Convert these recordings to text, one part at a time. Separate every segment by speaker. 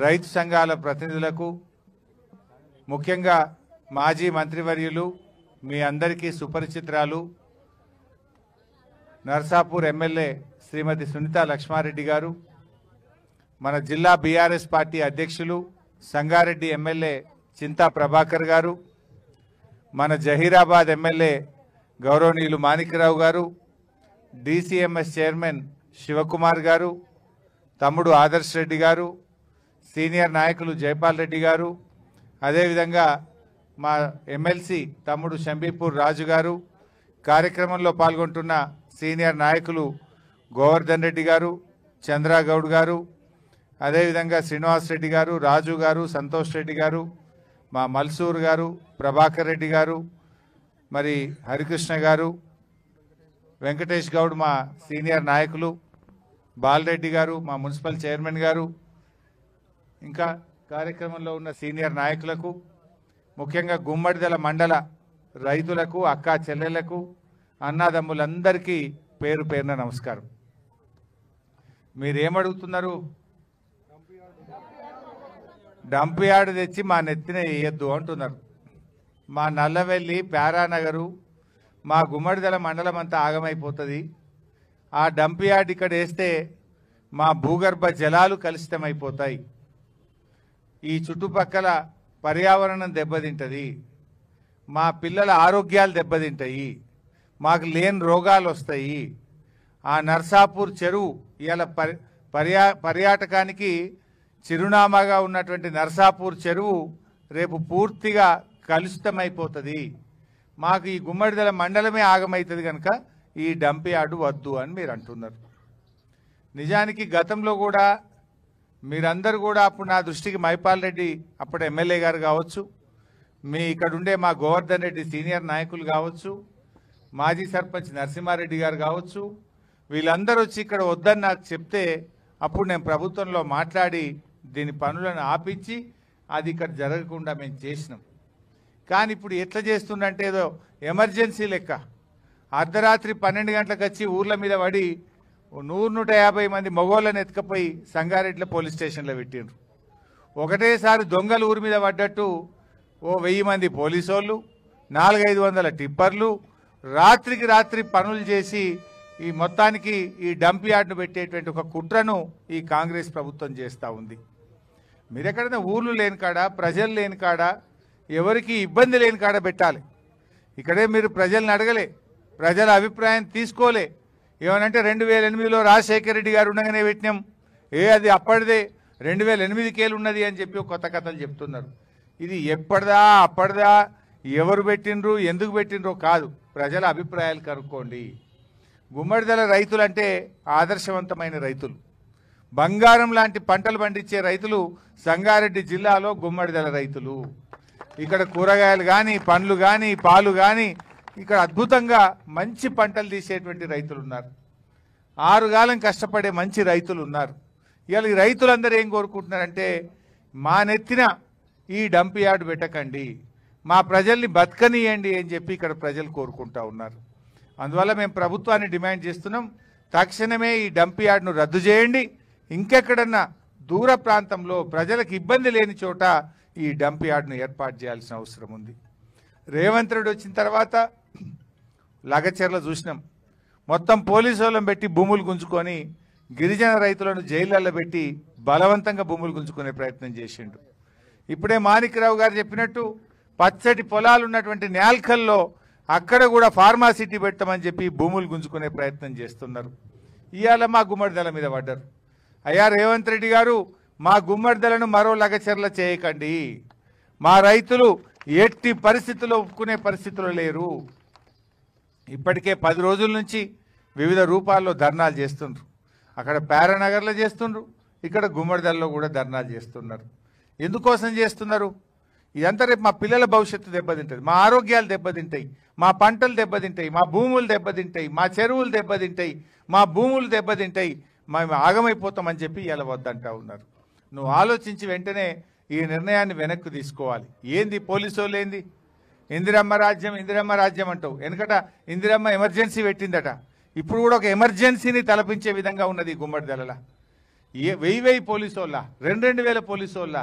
Speaker 1: రైతు సంఘాల ప్రతినిధులకు ముఖ్యంగా మాజీ మంత్రివర్యులు మీ అందరికీ సుపరిచితురాలు నర్సాపూర్ ఎమ్మెల్యే శ్రీమతి సునీతా లక్ష్మారెడ్డి గారు, మన జిల్లా బీఆర్ఎస్ పార్టీ అధ్యక్షులు సంగారెడ్డి ఎమ్మెల్యే చింతా ప్రభాకర్ గారు, మన జహీరాబాద్ ఎమ్మెల్యే గౌరవనీయులు మాణిక్యరావు గారు, డీసీఎంఎస్ చైర్మన్ శివకుమార్ గారు, తమ్ముడు ఆదర్శ్ రెడ్డి గారు, సీనియర్ నాయకులు జైపాల్ రెడ్డి గారు, అదేవిధంగా మా ఎమ్మెల్సీ తమ్ముడు షంబీపూర్ రాజు గారు, కార్యక్రమంలో పాల్గొంటున్న సీనియర్ నాయకులు గోవర్ధన్ రెడ్డి గారు, చంద్రగౌడ్ గారు, అదేవిధంగా శ్రీనివాస్ రెడ్డి గారు, రాజు గారు, సంతోష్ రెడ్డి గారు, మా మల్సూర్ గారు, ప్రభాకర్ రెడ్డి గారు, మరి హరికృష్ణ గారు, వెంకటేష్ గౌడ్ మా సీనియర్ నాయకులు, బాలరెడ్డి గారు మా మున్సిపల్ చైర్మన్ గారు, ఇంకా కార్యక్రమంలో ఉన్న సీనియర్ నాయకులకు, ముఖ్యంగా గుమ్మడిదల మండల రైతులకు, అక్కా చెల్లెళ్లకు, అన్నదమ్ములందరికీ పేరు పేరున నమస్కారం. మీరేమడుగుతున్నారు? డంప్ యార్డ్ తెచ్చి మా నెత్తిన వేయద్దు అంటున్నారు. మా నల్లవెల్లి, ప్యారానగరు, మా గుమ్మడిదల మండలం అంతా ఆగమైపోతుంది. ఆ డంప్ యార్డ్ ఇక్కడ వేస్తే మా భూగర్భ జలాలు కలుషితమైపోతాయి, ఈ చుట్టుపక్కల పర్యావరణం దెబ్బతింటుంది, మా పిల్లల ఆరోగ్యాలు దెబ్బతింటాయి, మాకు లేని రోగాలు వస్తాయి. ఆ నర్సాపూర్ చెరువు ఇవాళ పర్యాటకానికి చిరునామాగా ఉన్నటువంటి నర్సాపూర్ చెరువు రేపు పూర్తిగా కలుషితమైపోతుంది. మాకు ఈ గుమ్మడిదల మండలమే ఆగమవుతుంది కనుక ఈ డంప్ యార్డు వద్దు అని మీరు అంటున్నారు. నిజానికి గతంలో కూడా మీరందరూ కూడా అప్పుడు నా దృష్టికి మైపాల్ రెడ్డి అప్పుడు ఎమ్మెల్యే గారు కావచ్చు, మీ ఇక్కడ ఉండే మా గోవర్ధన్ రెడ్డి సీనియర్ నాయకులు కావచ్చు, మాజీ సర్పంచ్ నరసింహారెడ్డి గారు కావచ్చు, వీళ్ళందరూ వచ్చి ఇక్కడ వద్దని నాకు చెప్తే అప్పుడు నేను ప్రభుత్వంలో మాట్లాడి దీని పనులను ఆపించి అది ఇక్కడ జరగకుండా మేము చేసినాం. కానీ ఇప్పుడు ఎట్లా చేస్తుందంటే ఏదో ఎమర్జెన్సీ లెక్క అర్ధరాత్రి 12 గంటలకు వచ్చి ఊర్ల మీద పడి 100-150 మంది మగోళ్ళని ఎత్తుకపోయి సంగారెడ్డిలో పోలీస్ స్టేషన్లో పెట్టిండ్రు. ఒకటేసారి దొంగలు ఊరి మీద పడ్డట్టు 1000 మంది పోలీసు వాళ్ళు, 400-500 టిప్పర్లు రాత్రికి రాత్రి పనులు చేసి ఈ మొత్తానికి ఈ డంప్ యార్డ్ను పెట్టేటువంటి ఒక కుట్రను ఈ కాంగ్రెస్ ప్రభుత్వం చేస్తూ ఉంది. మీరు ఎక్కడైనా ఊర్లు లేని కాడ, ప్రజలు లేని కాడ, ఎవరికి ఇబ్బంది లేని కాడ పెట్టాలి. ఇక్కడే మీరు ప్రజల్ని అడగలే, ప్రజల అభిప్రాయం తీసుకోలే. ఏమనంటే 2008లో రాజశేఖర రెడ్డి గారు ఉండగానే పెట్టినాం, అది అప్పటిదే 2008కేలు ఉన్నది అని చెప్పి కొత్త కథలు చెప్తున్నారు. ఇది ఎప్పటిదా అప్పటిదా, ఎవరు పెట్టినరు ఎందుకు పెట్టినరో కాదు, ప్రజల అభిప్రాయాలు కనుక్కోండి. గుమ్మడిదల రైతులంటే ఆదర్శవంతమైన రైతులు, బంగారం లాంటి పంటలు పండించే రైతులు సంగారెడ్డి జిల్లాలో గుమ్మడిదల రైతులు. ఇక్కడ కూరగాయలు కానీ, పండ్లు కానీ, పాలు కానీ ఇక్కడ అద్భుతంగా మంచి పంటలు తీసేటువంటి రైతులు ఉన్నారు. 6 కాలం కష్టపడే మంచి రైతులు ఉన్నారు. ఇవాళ ఈ రైతులందరూ ఏం కోరుకుంటున్నారంటే మా నెత్తిన ఈ డంప్ యార్డ్ పెట్టకండి, మా ప్రజల్ని బతకనియండి అని చెప్పి ఇక్కడ ప్రజలు కోరుకుంటా ఉన్నారు. అందువల్ల మేము ప్రభుత్వాన్ని డిమాండ్ చేస్తున్నాం, తక్షణమే ఈ డంప్ యార్డ్ను రద్దు చేయండి. ఇంకెక్కడన్నా దూర ప్రాంతంలో ప్రజలకు ఇబ్బంది లేని చోట ఈ డంప్ యార్డ్ను ఏర్పాటు చేయాల్సిన అవసరం ఉంది. రేవంత్ రెడ్డి వచ్చిన తర్వాత లగచెర్ల చూసినాం, మొత్తం పోలీసు వాళ్ళని పెట్టి భూములు గుంజుకొని గిరిజన రైతులను జైళ్ళల్లో పెట్టి బలవంతంగా భూములు గుంజుకునే ప్రయత్నం చేసిండు. ఇప్పుడే మాణిక్యరావు గారు చెప్పినట్టు పచ్చటి పొలాలు ఉన్నటువంటి నేల్కల్లో అక్కడ కూడా ఫార్మాసిటీ పెట్టమని చెప్పి భూములు గుంజుకునే ప్రయత్నం చేస్తున్నారు. ఇవాళ మా గుమ్మడిదల మీద పడ్డారు. అయ్యా రేవంత్ రెడ్డి గారు, మా గుమ్మడిదలను మరో లగచెర్ల చేయకండి, మా రైతులు ఎట్టి పరిస్థితుల్లో ఒప్పుకునే పరిస్థితుల్లో లేరు. ఇప్పటికే 10 రోజుల నుంచి వివిధ రూపాల్లో ధర్నాలు చేస్తుండ్రు. అక్కడ ప్యారానగర్లో చేస్తుండ్రు, ఇక్కడ గుమ్మడిదలలో కూడా ధర్నాలు చేస్తున్నారు. ఎందుకోసం చేస్తున్నారు? ఇదంతా రేపు మా పిల్లల భవిష్యత్తు దెబ్బతింటుంది, మా ఆరోగ్యాలు దెబ్బతింటాయి, మా పంటలు దెబ్బతింటాయి, మా భూములు దెబ్బతింటాయి, మా చెరువులు దెబ్బతింటాయి, మా భూములు దెబ్బతింటాయి, మేము ఆగమైపోతామని చెప్పి ఇలా వద్దంటా ఉన్నారు. నువ్వు ఆలోచించి వెంటనే ఈ నిర్ణయాన్ని వెనక్కి తీసుకోవాలి. ఏంది పోలీసు వాళ్ళు ఏంది ఇందిరమ్మ రాజ్యం అంటావు. వెనకట ఇందిరమ్మ ఎమర్జెన్సీ పెట్టిందట, ఇప్పుడు కూడా ఒక ఎమర్జెన్సీని తలపించే విధంగా ఉన్నది గుమ్మడిదల. వెయ్యి పోలీసు వాళ్ళ 2000 పోలీసు వాళ్ళ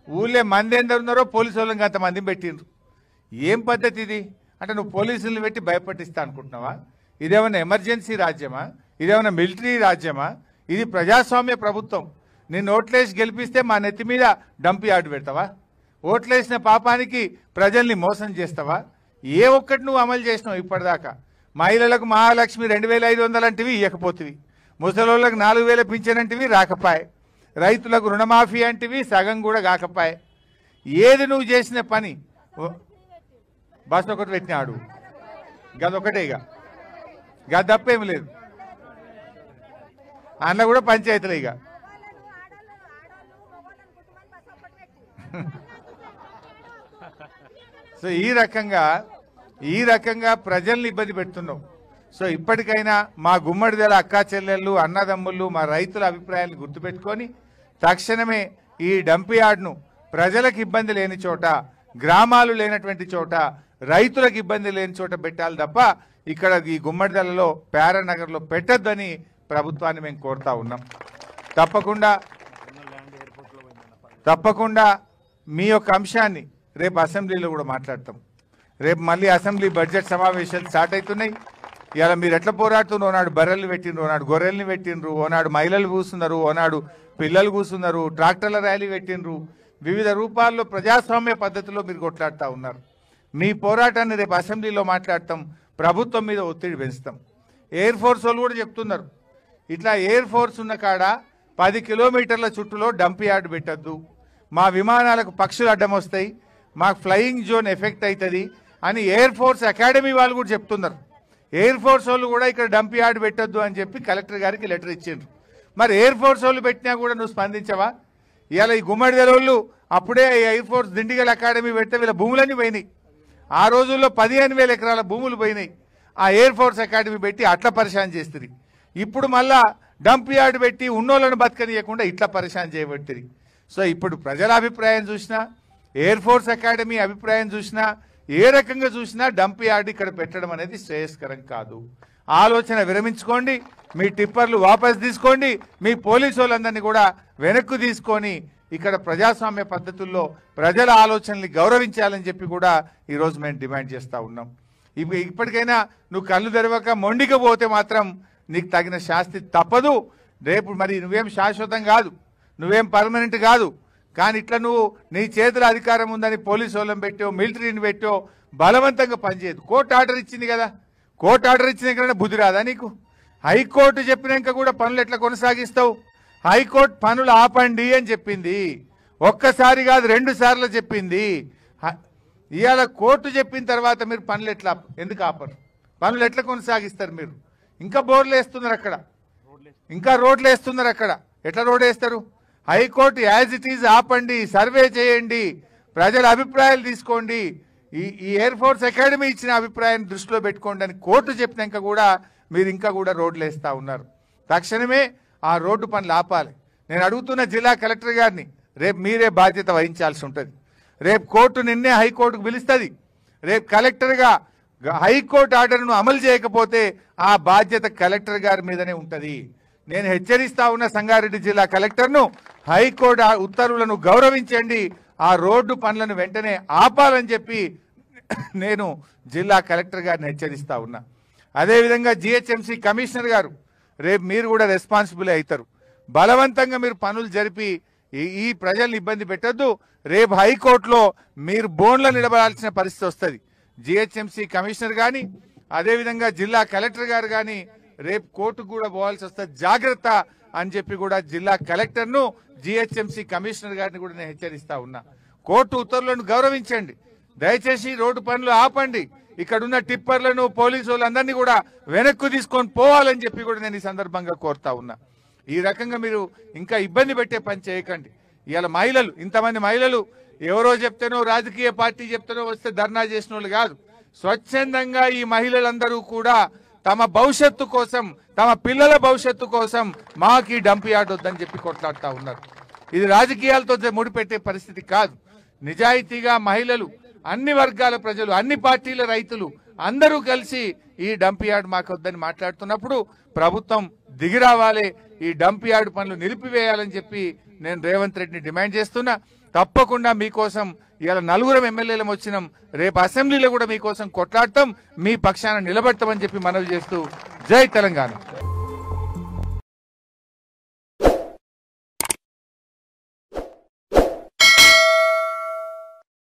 Speaker 1: ఊళ్ళే మంది ఎందరు ఉన్నారో పోలీసు వాళ్ళకి అంతమందిని పెట్టిండ్రు. ఏం పద్ధతి ఇది? అంటే నువ్వు పోలీసులను పెట్టి భయపట్టిస్తా అనుకుంటున్నావా? ఇదేమన్నా ఎమర్జెన్సీ రాజ్యమా? ఇదేమన్నా మిలిటరీ రాజ్యమా? ఇది ప్రజాస్వామ్య ప్రభుత్వం. నేను ఓట్లేసి గెలిపిస్తే మా నెత్తి మీద డంపి యార్డు పెడతావా? ఓట్లేసిన పాపానికి ప్రజల్ని మోసం చేస్తావా? ఏ ఒక్కటి నువ్వు అమలు చేసినావు ఇప్పటిదాకా? మహిళలకు మహాలక్ష్మి 2500 అంటివి ఇవ్వకపోతివి, ముసలోళ్ళకు 4000 పింఛనంటివి రాకపాయే, రైతులకు రుణమాఫీ అంటివి సగం కూడా కాకపాయే. ఏది నువ్వు చేసిన పని? బస్ ఒకటి పెట్టినాడు, గదొకటే, ఇక గది తప్పేం లేదు. అందులో కూడా పంచాయతీలు ఇక. సో ఈ రకంగా ప్రజల్ని ఇబ్బంది పెడుతున్నావు. సో ఇప్పటికైనా మా గుమ్మడిదల అక్కా చెల్లెళ్ళు, అన్నదమ్ముళ్ళు, మా రైతుల అభిప్రాయాన్ని గుర్తుపెట్టుకొని తక్షణమే ఈ డంపి యార్డ్ను ప్రజలకు ఇబ్బంది లేని చోట, గ్రామాలు లేనటువంటి చోట, రైతులకు ఇబ్బంది లేని చోట పెట్టాలి తప్ప ఇక్కడ ఈ గుమ్మడిదలలో ప్యారానగర్లో పెట్టొద్దని ప్రభుత్వాన్ని మేము కోరుతా ఉన్నాం. తప్పకుండా మీ యొక్క అంశాన్ని రేపు అసెంబ్లీలో కూడా మాట్లాడతాం. రేపు మళ్ళీ అసెంబ్లీ బడ్జెట్ సమావేశాలు స్టార్ట్ అవుతున్నాయి. ఇలా మీరు ఎట్లా పోరాడుతున్నారు? ఓనాడు బర్రెలు పెట్టిండ్రు, ఓనాడు గొర్రెల్ని పెట్టిండ్రు, ఓనాడు మహిళలు కూస్తున్నారు, ఓనాడు పిల్లలు కూస్తున్నారు, ట్రాక్టర్ల ర్యాలీ పెట్టిండ్రు. వివిధ రూపాల్లో ప్రజాస్వామ్య పద్ధతిలో మీరు కొట్లాడుతూ ఉన్నారు. మీ పోరాటాన్ని రేపు అసెంబ్లీలో మాట్లాడతాం, ప్రభుత్వం మీద ఒత్తిడి పెంచుతాం. ఎయిర్ ఫోర్స్ వాళ్ళు కూడా చెప్తున్నారు, ఇట్లా ఎయిర్ ఫోర్స్ ఉన్న కాడ 10 కిలోమీటర్ల చుట్టూలో డంప్ యార్డ్ పెట్టద్దు, మా విమానాలకు పక్షులు అడ్డం వస్తాయి, మాకు ఫ్లయింగ్ జోన్ ఎఫెక్ట్ అవుతుంది అని ఎయిర్ ఫోర్స్ అకాడమీ వాళ్ళు కూడా చెప్తున్నారు. ఎయిర్ ఫోర్స్ వాళ్ళు కూడా ఇక్కడ డంప్ యార్డ్ పెట్టద్దు అని చెప్పి కలెక్టర్ గారికి లెటర్ ఇచ్చిండ్రు. మరి ఎయిర్ ఫోర్స్ వాళ్ళు పెట్టినా కూడా నువ్వు స్పందించవా? ఇవాళ ఈ గుమ్మడిదల వాళ్ళు అప్పుడే ఎయిర్ ఫోర్స్ దిండిగల్ అకాడమీ పెడితే వీళ్ళ భూములన్నీ పోయినాయి. ఆ రోజుల్లో 15,000 ఎకరాల భూములు పోయినాయి. ఆ ఎయిర్ ఫోర్స్ అకాడమీ పెట్టి అట్లా పరిశాన్ చేస్తుంది. ఇప్పుడు మళ్ళా డంప్ యార్డ్ పెట్టి ఉన్నోళ్ళను బతకనియకుండా ఇట్లా పరిశాన్ చేయబట్టింది. సో ఇప్పుడు ప్రజల అభిప్రాయం చూసినా, ఎయిర్ ఫోర్స్ అకాడమీ అభిప్రాయం చూసినా, ఏ రకంగా చూసినా డంప్ యార్డ్ ఇక్కడ పెట్టడం అనేది శ్రేయస్కరం కాదు. ఆలోచన విరమించుకోండి, మీ టిప్పర్లు వాపస్ తీసుకోండి, మీ పోలీసు వాళ్ళందరినీ కూడా వెనక్కు తీసుకొని ఇక్కడ ప్రజాస్వామ్య పద్ధతుల్లో ప్రజల ఆలోచనల్ని గౌరవించాలని చెప్పి కూడా ఈరోజు మేము డిమాండ్ చేస్తూ ఉన్నాం. ఇప్పటికైనా నువ్వు కళ్ళు తెరవక మొండికి పోతే మాత్రం నీకు తగిన శాస్తి తప్పదు. రేపు మరి నువ్వేం శాశ్వతం కాదు, నువ్వేం పర్మనెంట్ కాదు. కానీ ఇట్లా నువ్వు నీ చేతుల అధికారం ఉందని పోలీసు వాళ్ళని పెట్టో, మిలిటరీని పెట్టో బలవంతంగా పనిచేయదు. కోర్టు ఆర్డర్ ఇచ్చింది కదా, కోర్టు ఆర్డర్ ఇచ్చినాక బుద్ధి రాదా నీకు? హైకోర్టు చెప్పినాక కూడా పనులు ఎట్లా కొనసాగిస్తావు? హైకోర్టు పనులు ఆపండి అని చెప్పింది. ఒక్కసారి కాదు 2 సార్లు చెప్పింది. ఇవాళ కోర్టు చెప్పిన తర్వాత మీరు పనులు ఎట్లా ఎందుకు ఆపరు? పనులు ఎట్లా కొనసాగిస్తారు? మీరు ఇంకా బోర్లు వేస్తున్నారు అక్కడ, ఇంకా రోడ్లు వేస్తున్నారు అక్కడ. ఎట్లా రోడ్ వేస్తారు? హైకోర్టు యాజ్ ఇట్ ఈజ్ ఆపండి, సర్వే చేయండి, ప్రజల అభిప్రాయాలు తీసుకోండి, ఈ ఎయిర్ ఫోర్స్ అకాడమీ ఇచ్చిన అభిప్రాయాన్ని దృష్టిలో పెట్టుకోండి అని కోర్టు చెప్పినాక కూడా మీరు ఇంకా కూడా రోడ్లు వేస్తూ ఉన్నారు. తక్షణమే ఆ రోడ్డు పనులు ఆపాలి. నేను అడుగుతున్న జిల్లా కలెక్టర్ గారిని, రేపు మీరే బాధ్యత వహించాల్సి ఉంటుంది. రేపు కోర్టు నిన్నే హైకోర్టుకు పిలుస్తుంది. రేపు కలెక్టర్గా హైకోర్టు ఆర్డర్ను అమలు చేయకపోతే ఆ బాధ్యత కలెక్టర్ గారి మీదనే ఉంటుంది. నేను హెచ్చరిస్తా ఉన్న సంగారెడ్డి జిల్లా కలెక్టర్ను, హైకోర్టు ఉత్తర్వులను గౌరవించండి, ఆ రోడ్డు పనులను వెంటనే ఆపాలని చెప్పి నేను జిల్లా కలెక్టర్ గారిని హెచ్చరిస్తా ఉన్నా. అదేవిధంగా జిహెచ్ఎంసీ కమిషనర్ గారు, రేపు మీరు కూడా రెస్పాన్సిబుల్ అవుతారు. బలవంతంగా మీరు పనులు జరిపి ఈ ప్రజల్ని ఇబ్బంది పెట్టద్దు. రేపు హైకోర్టులో మీరు బోన్లో నిలబడాల్సిన పరిస్థితి వస్తుంది. జిహెచ్ఎంసీ కమిషనర్ కానీ, అదేవిధంగా జిల్లా కలెక్టర్ గారు కానీ రేపు కోర్టుకు కూడా పోవాల్సి వస్తుంది. జాగ్రత్త అని చెప్పి కూడా జిల్లా కలెక్టర్ను, జిహెచ్ఎంసీ కమిషనర్ గారిని కూడా నేను హెచ్చరిస్తా ఉన్నా. కోర్టు ఉత్తర్వులను గౌరవించండి, దయచేసి రోడ్డు పనులు ఆపండి, ఇక్కడున్న టిప్పర్లను, పోలీసు వాళ్ళందరినీ కూడా వెనక్కు తీసుకొని పోవాలని చెప్పి కూడా నేను ఈ సందర్భంగా కోరుతా ఉన్నా. ఈ రకంగా మీరు ఇంకా ఇబ్బంది పెట్టే పని చేయకండి. ఇవాళ మహిళలు, ఇంతమంది మహిళలు ఎవరో చెప్తేనో, రాజకీయ పార్టీ చెప్తేనో వస్తే ధర్నా చేసిన వాళ్ళు కాదు. స్వచ్ఛందంగా ఈ మహిళలందరూ కూడా తమ భవిష్యత్తు కోసం, తమ పిల్లల భవిష్యత్తు కోసం మాకు ఈ డంప్ యార్డ్ వద్దని చెప్పి కొట్లాడుతూ ఉన్నారు. ఇది రాజకీయాలతో ముడిపెట్టే పరిస్థితి కాదు. నిజాయితీగా మహిళలు, అన్ని వర్గాల ప్రజలు, అన్ని పార్టీల రైతులు అందరూ కలిసి ఈ డంప్ యార్డ్ మాకు వద్దని మాట్లాడుతున్నప్పుడు ప్రభుత్వం దిగిరావాలి. ఈ డంప్ యార్డ్ పనులు నిలిపివేయాలని చెప్పి నేను రేవంత్ రెడ్డిని డిమాండ్ చేస్తున్నా. తప్పకుండా మీకోసం ఇవాళ 4 ఎమ్మెల్యేలం వచ్చినాం, రేపు అసెంబ్లీలో కూడా మీకోసం కొట్లాడతాం, మీ పక్షాన నిలబడతామని చెప్పి మనవి చేస్తూ జై తెలంగాణ.